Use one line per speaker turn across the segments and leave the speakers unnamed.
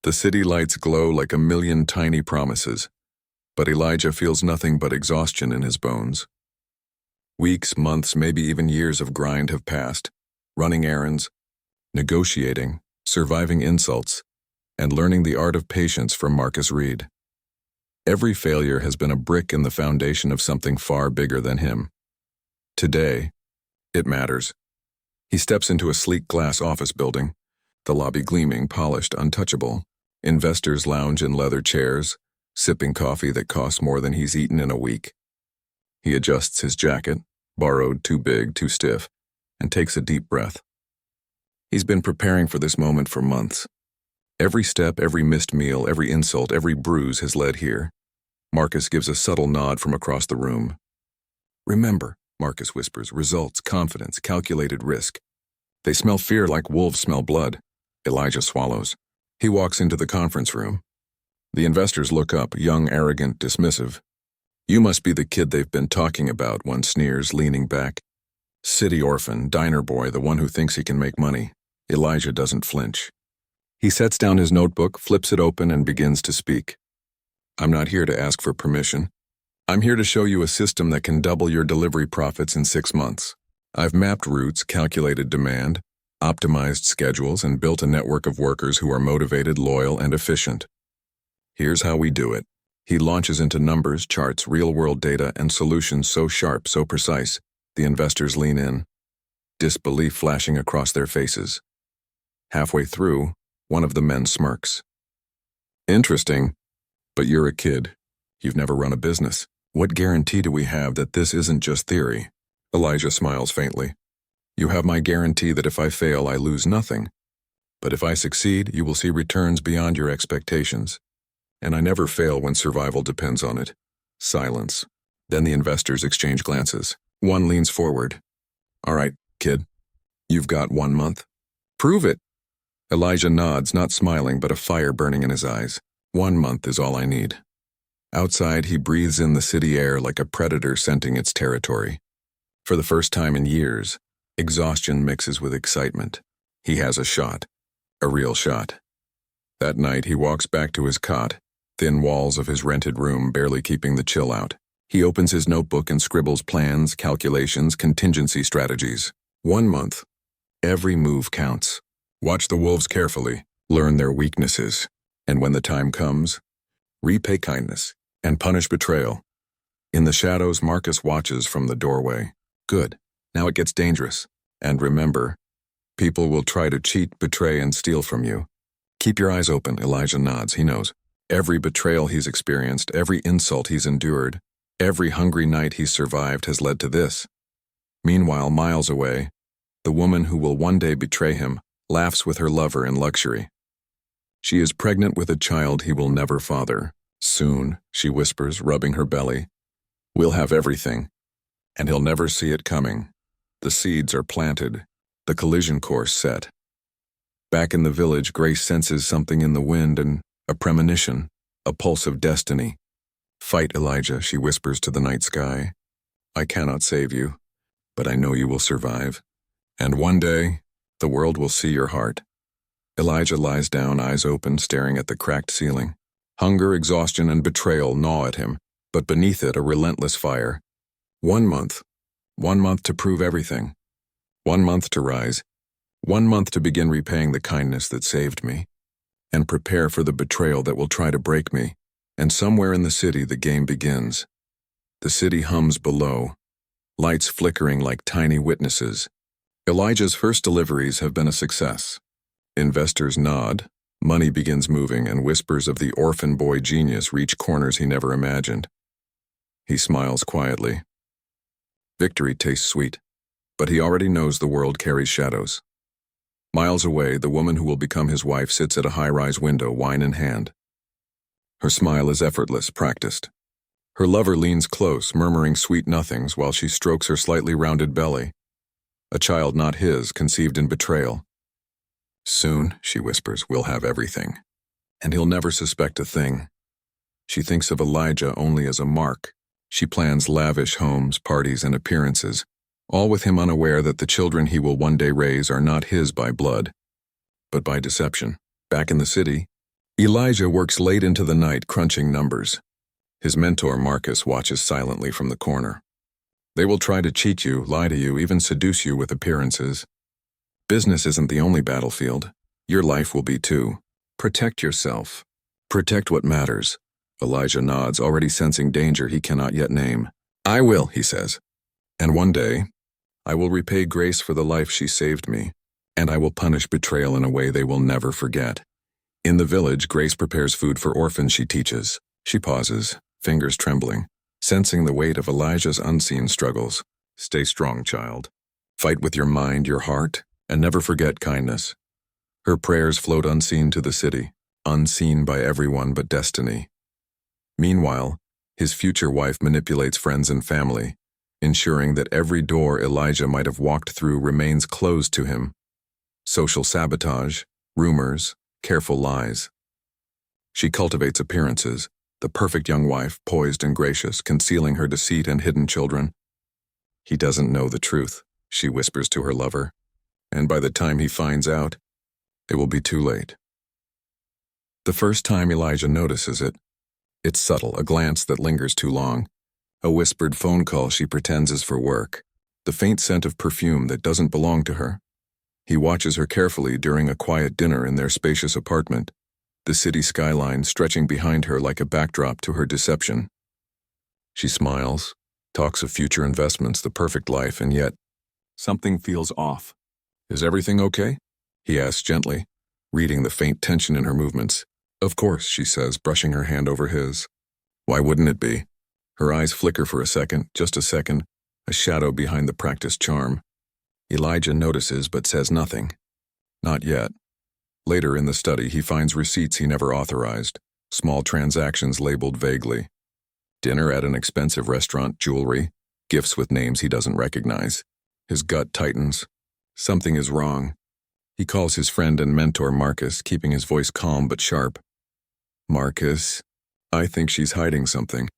The city lights glow like a million tiny promises, but Elijah feels nothing but exhaustion in his bones. Weeks, months, maybe even years of grind have passed, running errands, negotiating, surviving insults, and learning the art of patience from Marcus Reed. Every failure has been a brick in the foundation of something far bigger than him. Today, it matters. He steps into a sleek glass office building, the lobby gleaming, polished, untouchable. Investors lounge in leather chairs, sipping coffee that costs more than he's eaten in a week. He adjusts his jacket, borrowed, too big, too stiff, and takes a deep breath. He's been preparing for this moment for months. Every step, every missed meal, every insult, every bruise has led here. Marcus gives a subtle nod from across the room. "Remember," Marcus whispers, "results, confidence, calculated risk. They smell fear like wolves smell blood." Elijah swallows. He walks into the conference room. The investors look up, young, arrogant, dismissive. "You must be the kid they've been talking about," one sneers, leaning back. "City orphan, diner boy, the one who thinks he can make money." Elijah doesn't flinch. He sets down his notebook, flips it open, and begins to speak. "I'm not here to ask for permission. I'm here to show you a system that can double your delivery profits in 6 months. I've mapped routes, calculated demand, optimized schedules, and built a network of workers who are motivated, loyal, and efficient. Here's how we do it." He launches into numbers, charts, real-world data, and solutions so sharp, so precise, the investors lean in, disbelief flashing across their faces. Halfway through, one of the men smirks. "Interesting, but you're a kid. You've never run a business. What guarantee do we have that this isn't just theory?" Elijah smiles faintly. "You have my guarantee that if I fail, I lose nothing. But if I succeed, you will see returns beyond your expectations. And I never fail when survival depends on it." Silence. Then the investors exchange glances. One leans forward. "All right, kid. You've got 1 month. Prove it." Elijah nods, not smiling, but a fire burning in his eyes. 1 month is all I need." Outside, he breathes in the city air like a predator scenting its territory. For the first time in years, exhaustion mixes with excitement. He has a shot. A real shot. That night, he walks back to his cot, thin walls of his rented room barely keeping the chill out. He opens his notebook and scribbles plans, calculations, contingency strategies. 1 month. Every move counts. Watch the wolves carefully, learn their weaknesses, and when the time comes, repay kindness and punish betrayal. In the shadows, Marcus watches from the doorway. Good. Now it gets dangerous. And remember, people will try to cheat, betray, and steal from you. Keep your eyes open. Elijah nods. He knows. Every betrayal he's experienced, every insult he's endured, every hungry night he's survived has led to this. Meanwhile, miles away, the woman who will one day betray him laughs with her lover in luxury. She is pregnant with a child he will never father. Soon, she whispers, rubbing her belly, we'll have everything, and he'll never see it coming. The seeds are planted, the collision course set. Back in the village, Grace senses something in the wind and a premonition, a pulse of destiny. Fight, Elijah, she whispers to the night sky. I cannot save you, but I know you will survive. And one day, the world will see your heart. Elijah lies down, eyes open, staring at the cracked ceiling. Hunger, exhaustion, and betrayal gnaw at him, but beneath it a relentless fire. 1 month. 1 month to prove everything. 1 month to rise. 1 month to begin repaying the kindness that saved me. And prepare for the betrayal that will try to break me. And somewhere in the city the game begins. The city hums below, lights flickering like tiny witnesses. Elijah's first deliveries have been a success. Investors nod, money begins moving, and whispers of the Orphan Boy genius reach corners he never imagined. He smiles quietly. Victory tastes sweet, but he already knows the world carries shadows. Miles away, the woman who will become his wife sits at a high-rise window, wine in hand. Her smile is effortless, practiced. Her lover leans close, murmuring sweet nothings while she strokes her slightly rounded belly. A child not his, conceived in betrayal. Soon, she whispers, we'll have everything. And he'll never suspect a thing. She thinks of Elijah only as a mark. She plans lavish homes, parties, and appearances, all with him unaware that the children he will one day raise are not his by blood, but by deception. Back in the city, Elijah works late into the night crunching numbers. His mentor, Marcus, watches silently from the corner. They will try to cheat you, lie to you, even seduce you with appearances. Business isn't the only battlefield. Your life will be too. Protect yourself. Protect what matters. Elijah nods, already sensing danger he cannot yet name. I will, he says. And one day, I will repay Grace for the life she saved me, and I will punish betrayal in a way they will never forget. In the village, Grace prepares food for orphans she teaches. She pauses, fingers trembling, sensing the weight of Elijah's unseen struggles. Stay strong, child. Fight with your mind, your heart, and never forget kindness. Her prayers float unseen to the city, unseen by everyone but destiny. Meanwhile, his future wife manipulates friends and family, ensuring that every door Elijah might have walked through remains closed to him. Social sabotage, rumors, careful lies. She cultivates appearances, the perfect young wife, poised and gracious, concealing her deceit and hidden children. He doesn't know the truth, she whispers to her lover, and by the time he finds out, it will be too late. The first time Elijah notices it, it's subtle, a glance that lingers too long, a whispered phone call she pretends is for work, the faint scent of perfume that doesn't belong to her. He watches her carefully during a quiet dinner in their spacious apartment, the city skyline stretching behind her like a backdrop to her deception. She smiles, talks of future investments, the perfect life, and yet something feels off. Is everything okay? He asks gently, reading the faint tension in her movements. Of course, she says, brushing her hand over his. Why wouldn't it be? Her eyes flicker for a second, just a second, a shadow behind the practiced charm. Elijah notices but says nothing. Not yet. Later in the study, he finds receipts he never authorized, small transactions labeled vaguely. Dinner at an expensive restaurant, jewelry, gifts with names he doesn't recognize. His gut tightens. Something is wrong. He calls his friend and mentor Marcus, keeping his voice calm but sharp. Marcus, I think she's hiding something.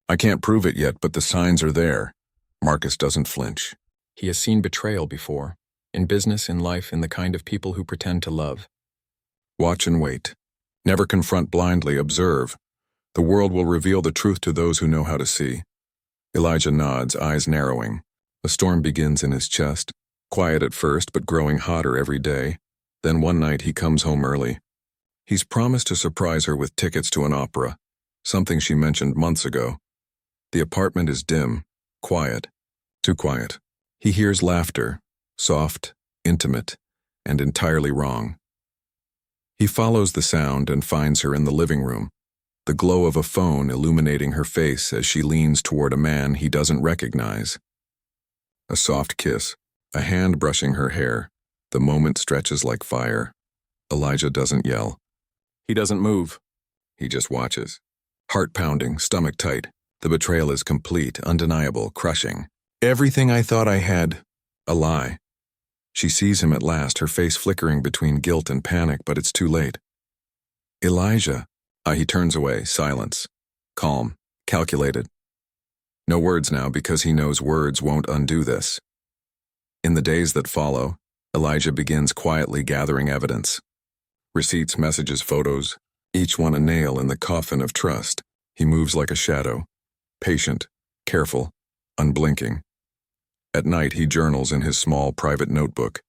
I can't prove it yet, but the signs are there. Marcus doesn't flinch. He has seen betrayal before, in business, in life, in the kind of people who pretend to love. Watch and wait. Never confront blindly, observe. The world will reveal the truth to those who know how to see. Elijah nods, eyes narrowing. A storm begins in his chest, quiet at first but growing hotter every day. Then one night he comes home early. He's promised to surprise her with tickets to an opera, something she mentioned months ago. The apartment is dim, quiet, too quiet. He hears laughter, soft, intimate, and entirely wrong. He follows the sound and finds her in the living room, the glow of a phone illuminating her face as she leans toward a man he doesn't recognize. A soft kiss, a hand brushing her hair. The moment stretches like fire. Elijah doesn't yell. He doesn't move. He just watches. Heart pounding, stomach tight. The betrayal is complete, undeniable, crushing. Everything I thought I had, a lie. She sees him at last, her face flickering between guilt and panic, but it's too late. Elijah. He turns away, silence. Calm, calculated. No words now because he knows words won't undo this. In the days that follow, Elijah begins quietly gathering evidence. Receipts, messages, photos, each one a nail in the coffin of trust. He moves like a shadow, patient, careful, unblinking. At night, he journals in his small private notebook.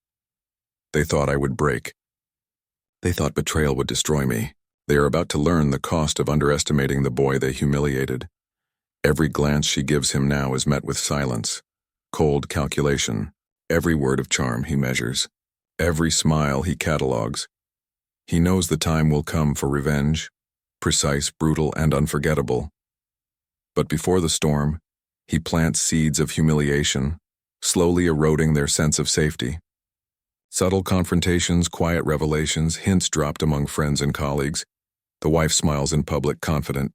They thought I would break. They thought betrayal would destroy me. They are about to learn the cost of underestimating the boy they humiliated. Every glance she gives him now is met with silence, cold calculation. Every word of charm he measures. Every smile he catalogs. He knows the time will come for revenge, precise, brutal, and unforgettable. But before the storm, he plants seeds of humiliation, slowly eroding their sense of safety. Subtle confrontations, quiet revelations, hints dropped among friends and colleagues. The wife smiles in public, confident.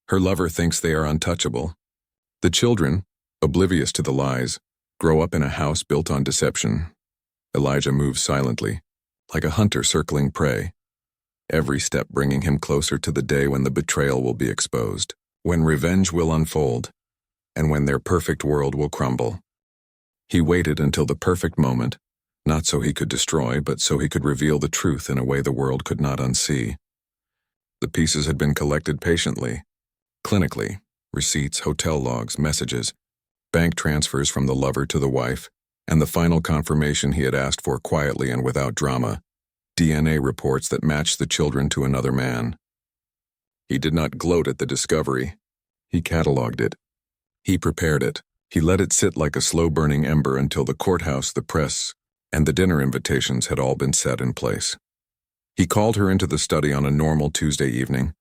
Her lover thinks they are untouchable. The children, oblivious to the lies, grow up in a house built on deception. Elijah moves silently, like a hunter circling prey, every step bringing him closer to the day when the betrayal will be exposed, when revenge will unfold, and when their perfect world will crumble. He waited until the perfect moment, not so he could destroy, but so he could reveal the truth in a way the world could not unsee. pieces had been collected patiently, clinically, receipts, hotel logs, messages, bank transfers from the lover to the wife, and the final confirmation he had asked for quietly and without drama, DNA reports that matched the children to another man. He did not gloat at the discovery. He cataloged it. He prepared it. He let it sit like a slow-burning ember until the courthouse, the press, and the dinner invitations had all been set in place. He called her into the study on a normal Tuesday evening,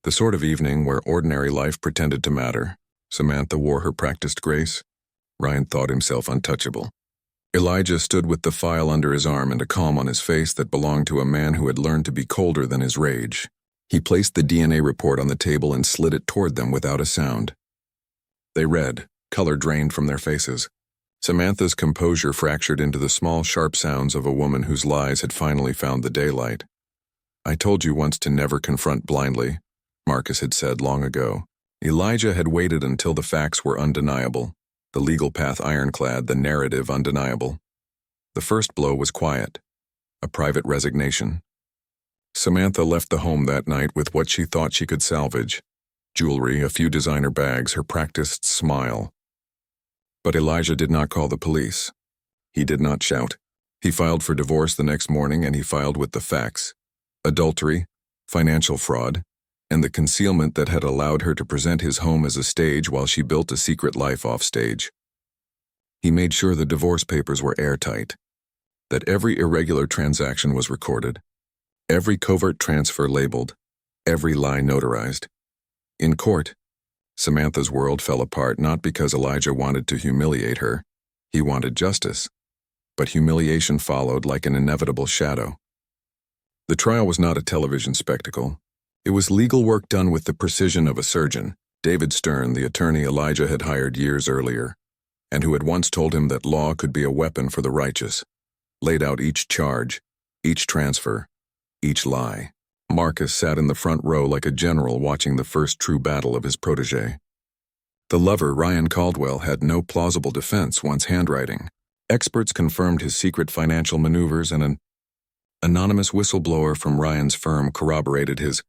the sort of evening where ordinary life pretended to matter. Samantha wore her practiced grace. Ryan thought himself untouchable. Elijah stood with the file under his arm and a calm on his face that belonged to a man who had learned to be colder than his rage. He placed the DNA report on the table and slid it toward them without a sound. They read, color drained from their faces. Samantha's composure fractured into the small, sharp sounds of a woman whose lies had finally found the daylight. "I told you once to never confront blindly," Marcus had said long ago. Elijah had waited until the facts were undeniable, the legal path ironclad, the narrative undeniable. The first blow was quiet, a private resignation. Samantha left the home that night with what she thought she could salvage: jewelry, a few designer bags, her practiced smile. But Elijah did not call the police. He did not shout. He filed for divorce the next morning, and he filed with the facts: adultery, financial fraud, and the concealment that had allowed her to present his home as a stage while she built a secret life off stage. He made sure the divorce papers were airtight, that every irregular transaction was recorded, every covert transfer labeled, every lie notarized. In court, Samantha's world fell apart not because Elijah wanted to humiliate her. He wanted justice. But humiliation followed like an inevitable shadow. The trial was not a television spectacle. It was legal work done with the precision of a surgeon, David Stern, the attorney Elijah had hired years earlier, and who had once told him that law could be a weapon for the righteous, laid out each charge, each transfer, each lie. Marcus sat in the front row like a general watching the first true battle of his protege. The lover, Ryan Caldwell, had no plausible defense once handwriting. Experts confirmed his secret financial maneuvers, and an anonymous whistleblower from Ryan's firm corroborated his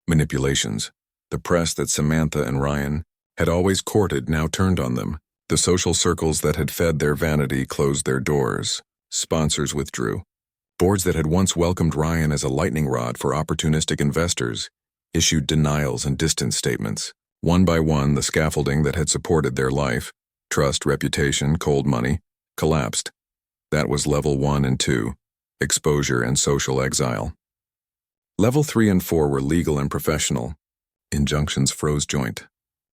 manipulations. The press that Samantha and Ryan had always courted now turned on them. The social circles that had fed their vanity closed their doors. Sponsors withdrew. Boards that had once welcomed Ryan as a lightning rod for opportunistic investors issued denials and distance statements. One by one, the scaffolding that had supported their life, trust, reputation, cold money, collapsed. That was level 1 and 2, exposure and social exile. Level 3 and 4 were legal and professional. Injunctions froze joint.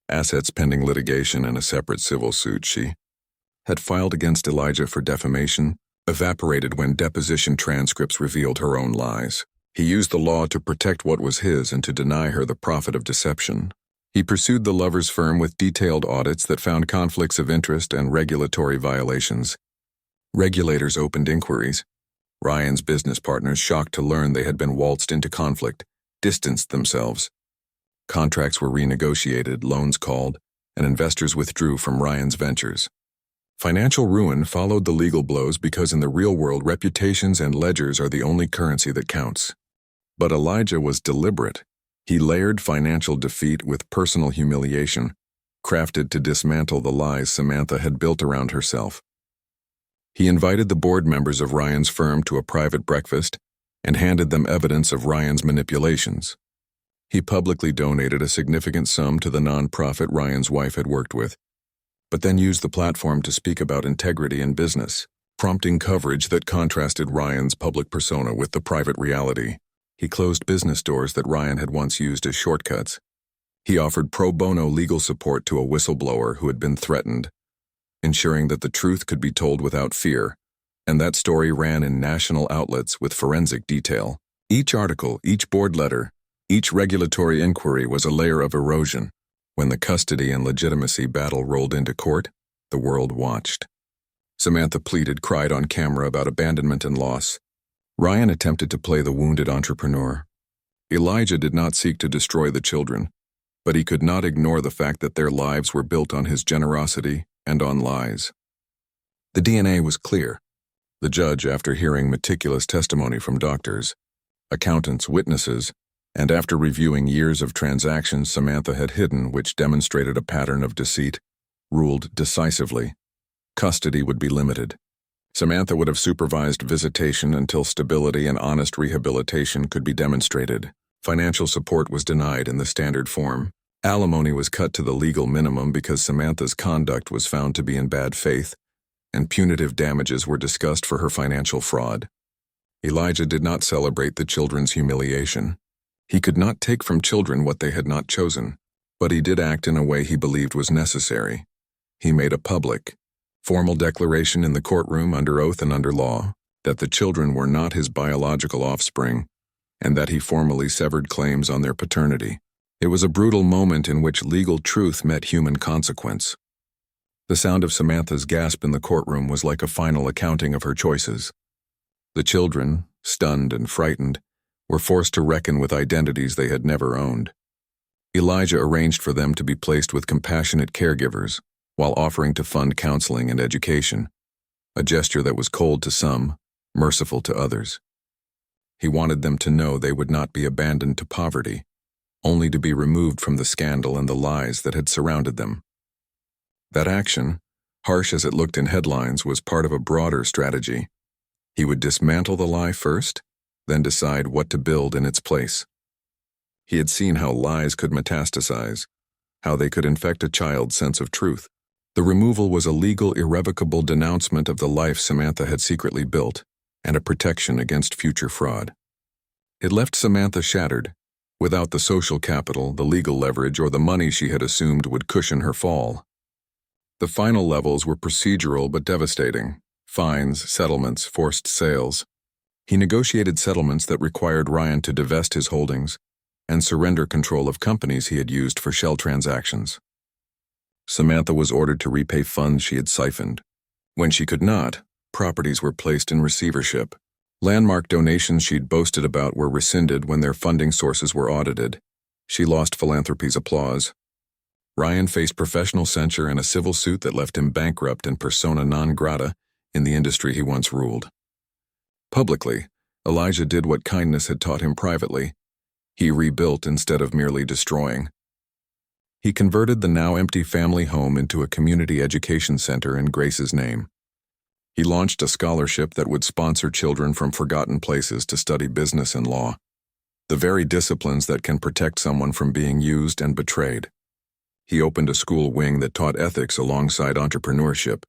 Assets pending litigation and a separate civil suit she had filed against Elijah for defamation evaporated when deposition transcripts revealed her own lies. He used the law to protect what was his and to deny her the profit of deception. He pursued the lover's firm with detailed audits that found conflicts of interest and regulatory violations. Regulators opened inquiries. Ryan's business partners, shocked to learn they had been waltzed into conflict, distanced themselves. Contracts were renegotiated, loans called, and investors withdrew from Ryan's ventures. Financial ruin followed the legal blows because in the real world, reputations and ledgers are the only currency that counts. But Elijah was deliberate. He layered financial defeat with personal humiliation, crafted to dismantle the lies Samantha had built around herself. He invited the board members of Ryan's firm to a private breakfast and handed them evidence of Ryan's manipulations. He publicly donated a significant sum to the nonprofit Ryan's wife had worked with, but then used the platform to speak about integrity in business, prompting coverage that contrasted Ryan's public persona with the private reality. He closed business doors that Ryan had once used as shortcuts. He offered pro bono legal support to a whistleblower who had been threatened, ensuring that the truth could be told without fear, and that story ran in national outlets with forensic detail. Each article, each board letter, each regulatory inquiry was a layer of erosion. When the custody and legitimacy battle rolled into court, the world watched. Samantha pleaded, cried on camera about abandonment and loss. Ryan attempted to play the wounded entrepreneur. Elijah did not seek to destroy the children, but he could not ignore the fact that their lives were built on his generosity and on lies. The DNA was clear. The judge, after hearing meticulous testimony from doctors, accountants, witnesses, And after reviewing years of transactions Samantha had hidden which demonstrated a pattern of deceit, ruled decisively. Custody would be limited. Samantha would have supervised visitation until stability and honest rehabilitation could be demonstrated. Financial support was denied in the standard form. Alimony was cut to the legal minimum because Samantha's conduct was found to be in bad faith, and punitive damages were discussed for her financial fraud. Elijah did not celebrate the children's humiliation. He could not take from children what they had not chosen, but he did act in a way he believed was necessary. He made a public, formal declaration in the courtroom under oath and under law that the children were not his biological offspring, and that he formally severed claims on their paternity. It was a brutal moment in which legal truth met human consequence. The sound of Samantha's gasp in the courtroom was like a final accounting of her choices. The children, stunned and frightened, were forced to reckon with identities they had never owned. Elijah arranged for them to be placed with compassionate caregivers while offering to fund counseling and education, a gesture that was cold to some, merciful to others. He wanted them to know they would not be abandoned to poverty, only to be removed from the scandal and the lies that had surrounded them. That action, harsh as it looked in headlines, was part of a broader strategy. He would dismantle the lie first, then decide what to build in its place. He had seen how lies could metastasize, how they could infect a child's sense of truth. The removal was a legal, irrevocable denouncement of the life Samantha had secretly built, and a protection against future fraud. It left Samantha shattered. Without the social capital, the legal leverage, or the money she had assumed would cushion her fall. The final levels were procedural but devastating: fines, settlements, forced sales. He negotiated settlements that required Ryan to divest his holdings and surrender control of companies he had used for shell transactions. Samantha was ordered to repay funds she had siphoned. When she could not, properties were placed in receivership. Landmark donations she'd boasted about were rescinded when their funding sources were audited. She lost philanthropy's applause. Ryan faced professional censure and a civil suit that left him bankrupt and persona non grata in the industry he once ruled. Publicly, Elijah did what kindness had taught him privately. He rebuilt instead of merely destroying. He converted the now empty family home into a community education center in Grace's name. He launched a scholarship that would sponsor children from forgotten places to study business and law, the very disciplines that can protect someone from being used and betrayed. He opened a school wing that taught ethics alongside entrepreneurship,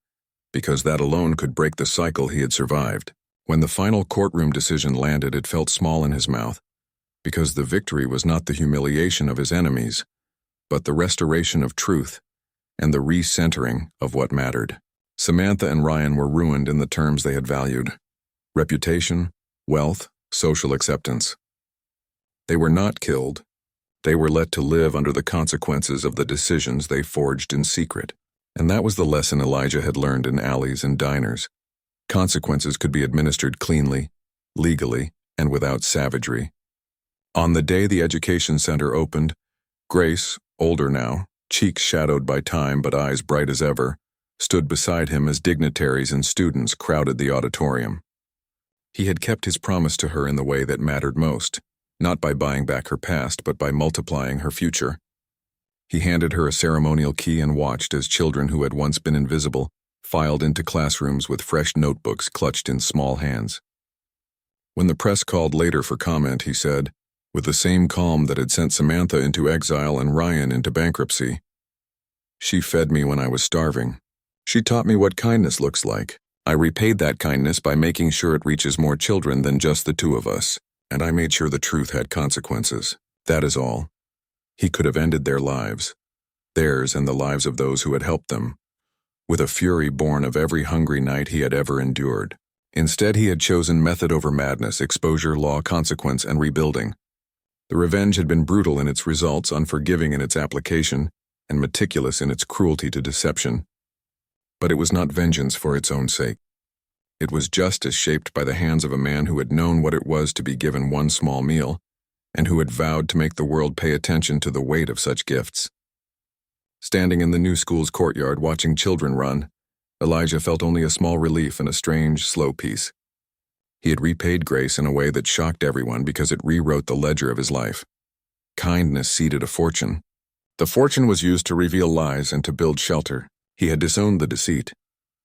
because that alone could break the cycle he had survived. When the final courtroom decision landed, it felt small in his mouth, because the victory was not the humiliation of his enemies, but the restoration of truth and the recentering of what mattered. Samantha and Ryan were ruined in the terms they had valued: reputation, wealth, social acceptance. They were not killed. They were let to live under the consequences of the decisions they forged in secret. And that was the lesson Elijah had learned in alleys and diners. Consequences could be administered cleanly, legally, and without savagery. On the day the education center opened, Grace, older now, cheeks shadowed by time but eyes bright as ever, stood beside him as dignitaries and students crowded the auditorium. He had kept his promise to her in the way that mattered most, not by buying back her past, but by multiplying her future. He handed her a ceremonial key and watched as children who had once been invisible filed into classrooms with fresh notebooks clutched in small hands. When the press called later for comment, he said, with the same calm that had sent Samantha into exile and Ryan into bankruptcy, "She fed me when I was starving. She taught me what kindness looks like. I repaid that kindness by making sure it reaches more children than just the two of us, and I made sure the truth had consequences. That is all." He could have ended their lives, theirs and the lives of those who had helped them, with a fury born of every hungry night he had ever endured. Instead, he had chosen method over madness, exposure, law, consequence, and rebuilding. The revenge had been brutal in its results, unforgiving in its application, and meticulous in its cruelty to deception. But it was not vengeance for its own sake. It was justice shaped by the hands of a man who had known what it was to be given one small meal, and who had vowed to make the world pay attention to the weight of such gifts. Standing in the new school's courtyard watching children run, Elijah felt only a small relief and a strange, slow peace. He had repaid grace in a way that shocked everyone because it rewrote the ledger of his life. Kindness seeded a fortune. The fortune was used to reveal lies and to build shelter. He had disowned the deceit,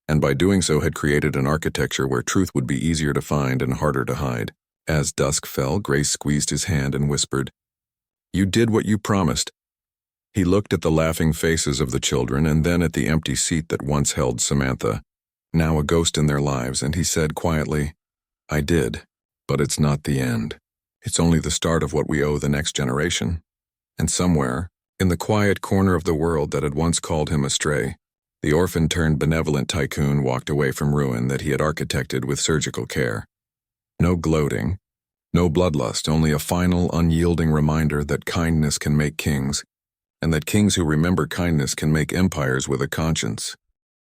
and by doing so had created an architecture where truth would be easier to find and harder to hide. As dusk fell, Grace squeezed his hand and whispered, "You did what you promised." He looked at the laughing faces of the children and then at the empty seat that once held Samantha, now a ghost in their lives, and he said quietly, "I did, but it's not the end. It's only the start of what we owe the next generation." And somewhere, in the quiet corner of the world that had once called him astray, the orphan-turned-benevolent tycoon walked away from ruin that he had architected with surgical care. No gloating, no bloodlust, only a final, unyielding reminder that kindness can make kings, and that kings who remember kindness can make empires with a conscience.